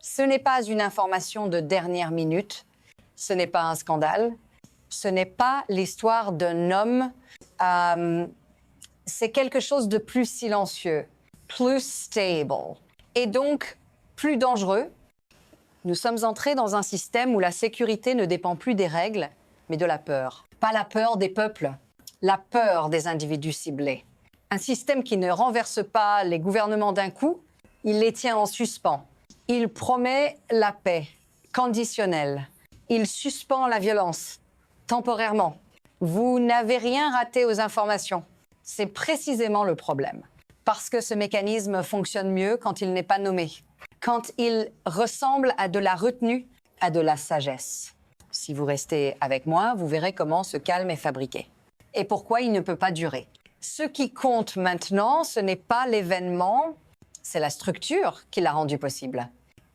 Ce n'est pas une information de dernière minute, ce n'est pas un scandale, ce n'est pas l'histoire d'un homme, c'est quelque chose de plus silencieux, plus stable et donc plus dangereux. Nous sommes entrés dans un système où la sécurité ne dépend plus des règles, mais de la peur. Pas la peur des peuples, la peur des individus ciblés. Un système qui ne renverse pas les gouvernements d'un coup, il les tient en suspens. Il promet la paix conditionnelle. Il suspend la violence temporairement. Vous n'avez rien raté aux informations. C'est précisément le problème. Parce que ce mécanisme fonctionne mieux quand il n'est pas nommé. Quand il ressemble à de la retenue, à de la sagesse. Si vous restez avec moi, vous verrez comment ce calme est fabriqué. Et pourquoi il ne peut pas durer. Ce qui compte maintenant, ce n'est pas l'événement, c'est la structure qui l'a rendu possible.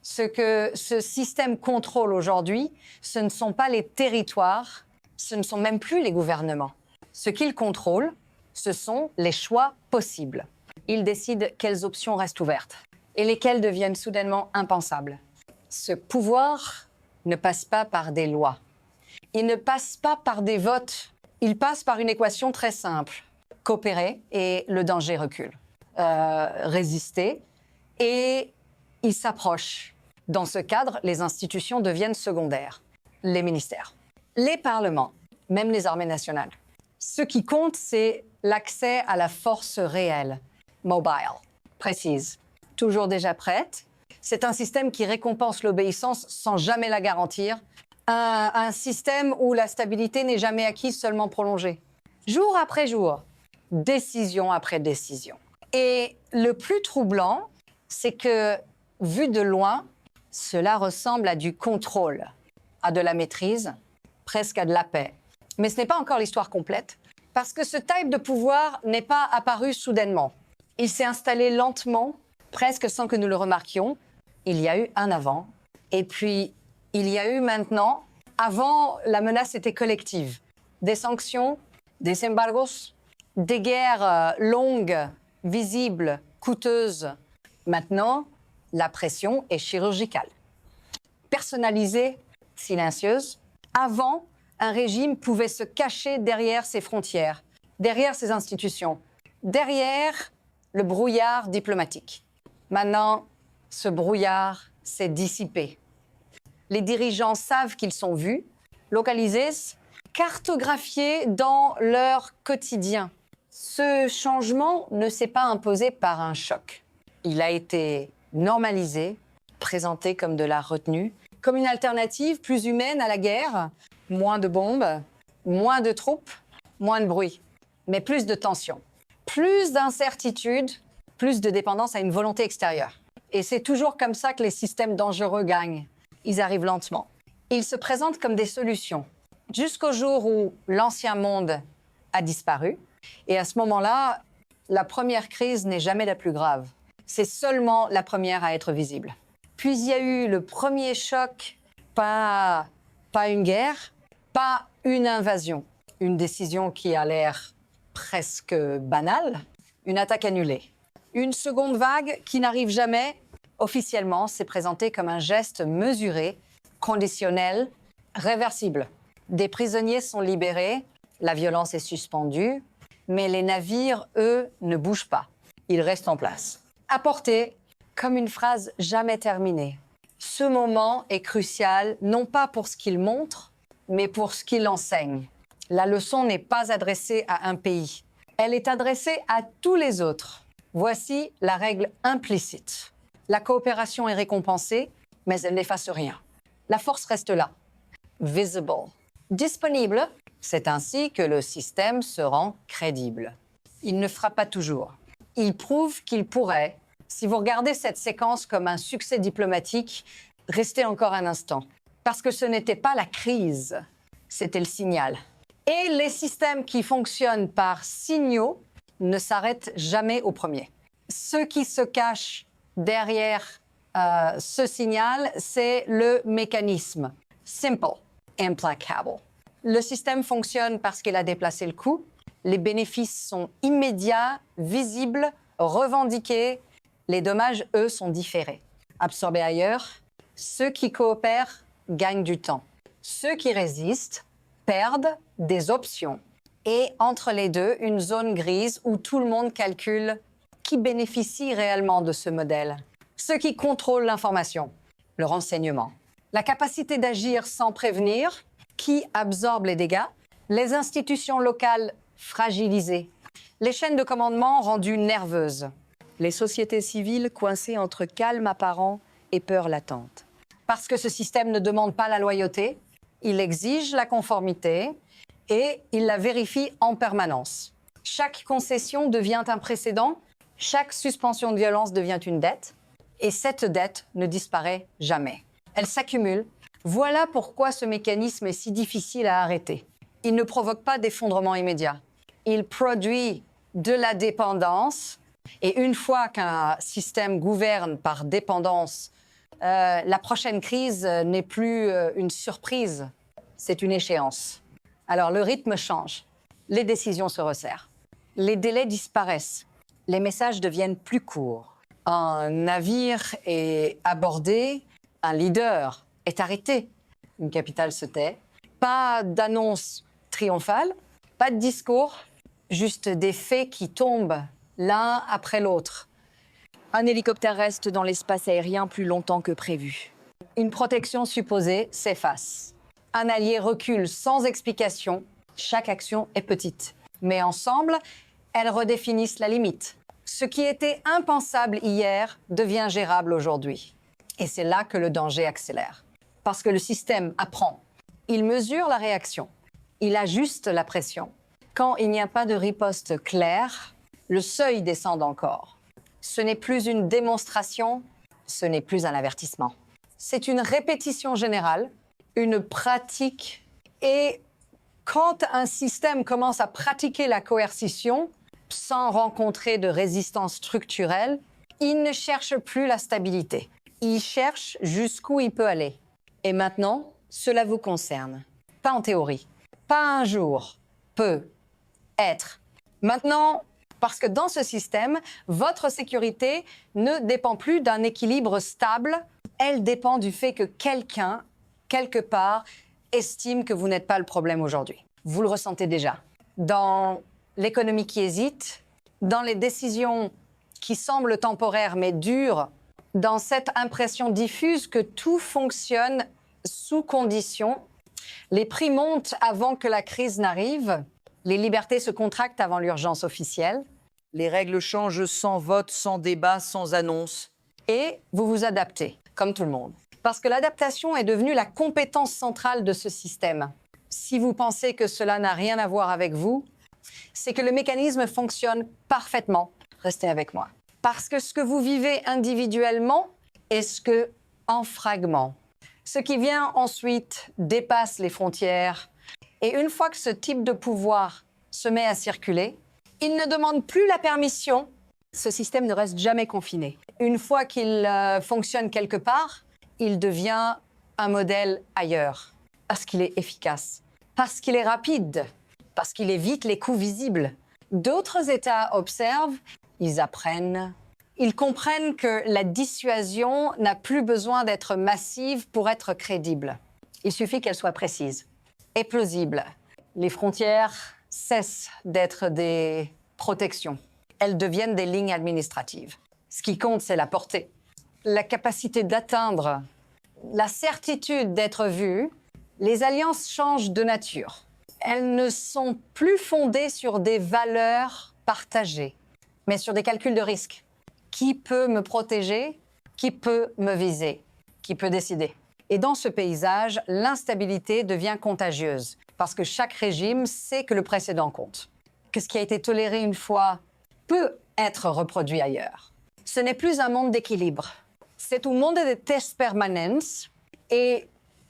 Ce que ce système contrôle aujourd'hui, ce ne sont pas les territoires, ce ne sont même plus les gouvernements. Ce qu'il contrôle, ce sont les choix possibles. Il décide quelles options restent ouvertes et lesquelles deviennent soudainement impensables. Ce pouvoir ne passe pas par des lois. Il ne passe pas par des votes. Il passe par une équation très simple. Coopérer et le danger recule. Résister et il s'approche. Dans ce cadre, les institutions deviennent secondaires. Les ministères, les parlements, même les armées nationales. Ce qui compte, c'est l'accès à la force réelle, mobile, précise, toujours déjà prête. C'est un système qui récompense l'obéissance sans jamais la garantir. Un système où la stabilité n'est jamais acquise, seulement prolongée. Jour après jour, décision après décision. Et le plus troublant, c'est que, vu de loin, cela ressemble à du contrôle, à de la maîtrise, presque à de la paix. Mais ce n'est pas encore l'histoire complète, parce que ce type de pouvoir n'est pas apparu soudainement. Il s'est installé lentement, presque sans que nous le remarquions. Il y a eu un avant, et puis il y a eu maintenant, avant, la menace était collective. Des sanctions, des embargos, des guerres longues, visibles, coûteuses. Maintenant, la pression est chirurgicale. Personnalisée, silencieuse. Avant, un régime pouvait se cacher derrière ses frontières, derrière ses institutions, derrière le brouillard diplomatique. Maintenant, ce brouillard s'est dissipé. Les dirigeants savent qu'ils sont vus, localisés, cartographiés dans leur quotidien. Ce changement ne s'est pas imposé par un choc. Il a été normalisé, présenté comme de la retenue, comme une alternative plus humaine à la guerre. Moins de bombes, moins de troupes, moins de bruit, mais plus de tension, plus d'incertitude, plus de dépendance à une volonté extérieure. Et c'est toujours comme ça que les systèmes dangereux gagnent. Ils arrivent lentement. Ils se présentent comme des solutions, jusqu'au jour où l'ancien monde a disparu. Et à ce moment-là, la première crise n'est jamais la plus grave. C'est seulement la première à être visible. Puis il y a eu le premier choc, pas une guerre, pas une invasion. Une décision qui a l'air presque banale, une attaque annulée. Une seconde vague qui n'arrive jamais, officiellement, s'est présentée comme un geste mesuré, conditionnel, réversible. Des prisonniers sont libérés, la violence est suspendue, mais les navires, eux, ne bougent pas. Ils restent en place. Apporté comme une phrase jamais terminée. Ce moment est crucial, non pas pour ce qu'il montre, mais pour ce qu'il enseigne. La leçon n'est pas adressée à un pays. Elle est adressée à tous les autres. Voici la règle implicite. La coopération est récompensée, mais elle n'efface rien. La force reste là, visible, disponible. C'est ainsi que le système se rend crédible. Il ne fera pas toujours. Il prouve qu'il pourrait. Si vous regardez cette séquence comme un succès diplomatique, restez encore un instant. Parce que ce n'était pas la crise, c'était le signal. Et les systèmes qui fonctionnent par signaux ne s'arrêtent jamais au premier. Ce qui se cache derrière ce signal, c'est le mécanisme. Simple, implacable. Le système fonctionne parce qu'il a déplacé le coût. Les bénéfices sont immédiats, visibles, revendiqués. Les dommages, eux, sont différés. Absorbés ailleurs, Ceux qui coopèrent gagnent du temps. Ceux qui résistent perdent des options. Et entre les deux, une zone grise où tout le monde calcule qui bénéficie réellement de ce modèle. Ceux qui contrôlent l'information, le renseignement, la capacité d'agir sans prévenir, qui absorbe les dégâts, les institutions locales fragilisées, les chaînes de commandement rendues nerveuses, les sociétés civiles coincées entre calme apparent et peur latente. Parce que ce système ne demande pas la loyauté, il exige la conformité et il la vérifie en permanence. Chaque concession devient un précédent, chaque suspension de violence devient une dette, et cette dette ne disparaît jamais. Elle s'accumule. Voilà pourquoi ce mécanisme est si difficile à arrêter. Il ne provoque pas d'effondrement immédiat. Il produit de la dépendance, et une fois qu'un système gouverne par dépendance, la prochaine crise n'est plus une surprise, c'est une échéance. Alors le rythme change, les décisions se resserrent, les délais disparaissent, les messages deviennent plus courts. Un navire est abordé, un leader est arrêté, une capitale se tait. Pas d'annonce triomphale, pas de discours, juste des faits qui tombent l'un après l'autre. Un hélicoptère reste dans l'espace aérien plus longtemps que prévu. Une protection supposée s'efface. Un allié recule sans explication. Chaque action est petite. Mais ensemble, elles redéfinissent la limite. Ce qui était impensable hier devient gérable aujourd'hui. Et c'est là que le danger accélère. Parce que le système apprend. Il mesure la réaction. Il ajuste la pression. Quand il n'y a pas de riposte claire, le seuil descend encore. Ce n'est plus une démonstration, ce n'est plus un avertissement. C'est une répétition générale, une pratique. Et quand un système commence à pratiquer la coercition sans rencontrer de résistance structurelle, il ne cherche plus la stabilité. Il cherche jusqu'où il peut aller. Et maintenant, cela vous concerne. Pas en théorie. Pas un jour. Peut être. Maintenant, parce que dans ce système, votre sécurité ne dépend plus d'un équilibre stable. Elle dépend du fait que quelqu'un, quelque part, estime que vous n'êtes pas le problème aujourd'hui. Vous le ressentez déjà. Dans l'économie qui hésite, dans les décisions qui semblent temporaires mais dures, dans cette impression diffuse que tout fonctionne sous condition, les prix montent avant que la crise n'arrive, les libertés se contractent avant l'urgence officielle. Les règles changent sans vote, sans débat, sans annonce. Et vous vous adaptez, comme tout le monde. Parce que l'adaptation est devenue la compétence centrale de ce système. Si vous pensez que cela n'a rien à voir avec vous, c'est que le mécanisme fonctionne parfaitement. Restez avec moi. Parce que ce que vous vivez individuellement est ce que en fragments. Ce qui vient ensuite dépasse les frontières. Et une fois que ce type de pouvoir se met à circuler, il ne demande plus la permission. Ce système ne reste jamais confiné. Une fois qu'il fonctionne quelque part, il devient un modèle ailleurs. Parce qu'il est efficace, parce qu'il est rapide, parce qu'il évite les coûts visibles. D'autres États observent, ils apprennent. Ils comprennent que la dissuasion n'a plus besoin d'être massive pour être crédible. Il suffit qu'elle soit précise et plausible. Les frontières cessent d'être des protections. Elles deviennent des lignes administratives. Ce qui compte, c'est la portée, la capacité d'atteindre, la certitude d'être vue. Les alliances changent de nature. Elles ne sont plus fondées sur des valeurs partagées, mais sur des calculs de risque. Qui peut me protéger? Qui peut me viser? Qui peut décider? Et dans ce paysage, l'instabilité devient contagieuse, parce que chaque régime sait que le précédent compte, que ce qui a été toléré une fois peut être reproduit ailleurs. Ce n'est plus un monde d'équilibre. C'est un monde de test permanence. Et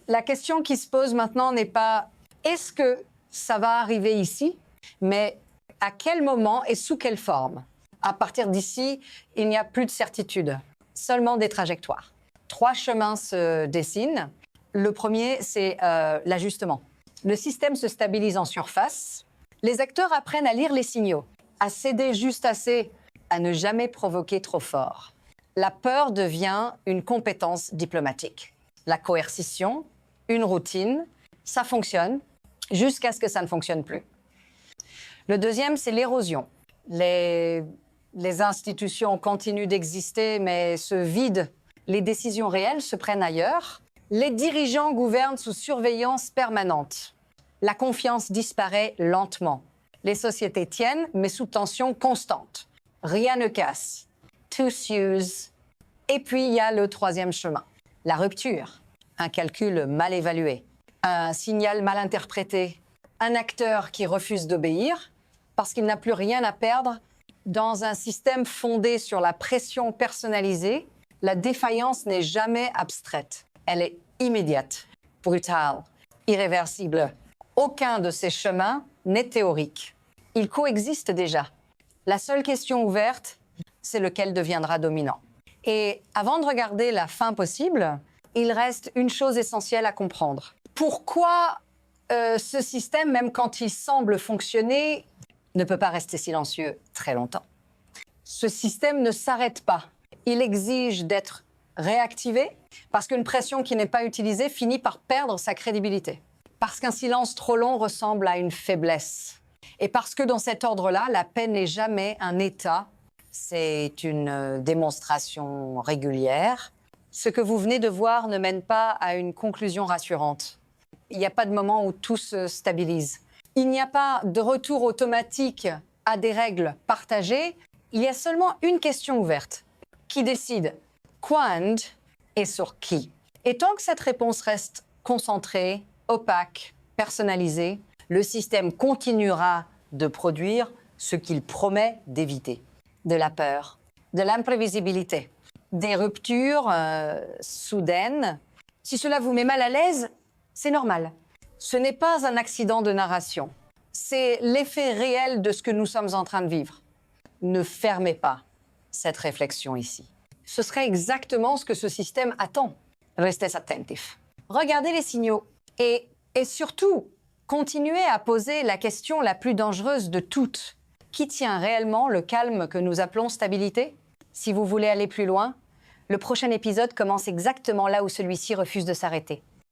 la question qui se pose maintenant n'est pas « est-ce que ça va arriver ici ?» mais « à quel moment et sous quelle forme ?» À partir d'ici, il n'y a plus de certitude, seulement des trajectoires. 3 chemins se dessinent. Le premier, c'est l'ajustement. Le système se stabilise en surface. Les acteurs apprennent à lire les signaux, à céder juste assez, à ne jamais provoquer trop fort. La peur devient une compétence diplomatique. la coercition, une routine, ça fonctionne jusqu'à ce que ça ne fonctionne plus. Le deuxième, c'est l'érosion. Les institutions continuent d'exister, mais se vident. Les décisions réelles se prennent ailleurs. Les dirigeants gouvernent sous surveillance permanente. La confiance disparaît lentement. Les sociétés tiennent, mais sous tension constante. Rien ne casse. Tout s'use. Et puis, il y a le troisième chemin. La rupture. Un calcul mal évalué. Un signal mal interprété. Un acteur qui refuse d'obéir parce qu'il n'a plus rien à perdre. Dans un système fondé sur la pression personnalisée, la défaillance n'est jamais abstraite. Elle est immédiate, brutale, irréversible. Aucun de ces chemins n'est théorique. Ils coexistent déjà. La seule question ouverte, c'est lequel deviendra dominant. Et avant de regarder la fin possible, il reste une chose essentielle à comprendre. Pourquoi ce système, même quand il semble fonctionner, ne peut pas rester silencieux très longtemps? Ce système ne s'arrête pas. Il exige d'être réactivé parce qu'une pression qui n'est pas utilisée finit par perdre sa crédibilité. Parce qu'un silence trop long ressemble à une faiblesse. Et parce que dans cet ordre-là, la paix n'est jamais un état, c'est une démonstration régulière. Ce que vous venez de voir ne mène pas à une conclusion rassurante. Il n'y a pas de moment où tout se stabilise. Il n'y a pas de retour automatique à des règles partagées. Il y a seulement une question ouverte. Qui décide? Quand et sur qui? Et tant que cette réponse reste concentrée, opaque, personnalisée, le système continuera de produire ce qu'il promet d'éviter. De la peur, de l'imprévisibilité, des ruptures soudaines. Si cela vous met mal à l'aise, c'est normal. Ce n'est pas un accident de narration. C'est l'effet réel de ce que nous sommes en train de vivre. Ne fermez pas cette réflexion ici. Ce serait exactement ce que ce système attend. Restez attentifs. Regardez les signaux et surtout, continuez à poser la question la plus dangereuse de toutes. Qui tient réellement le calme que nous appelons stabilité? Si vous voulez aller plus loin, le prochain épisode commence exactement là où celui-ci refuse de s'arrêter.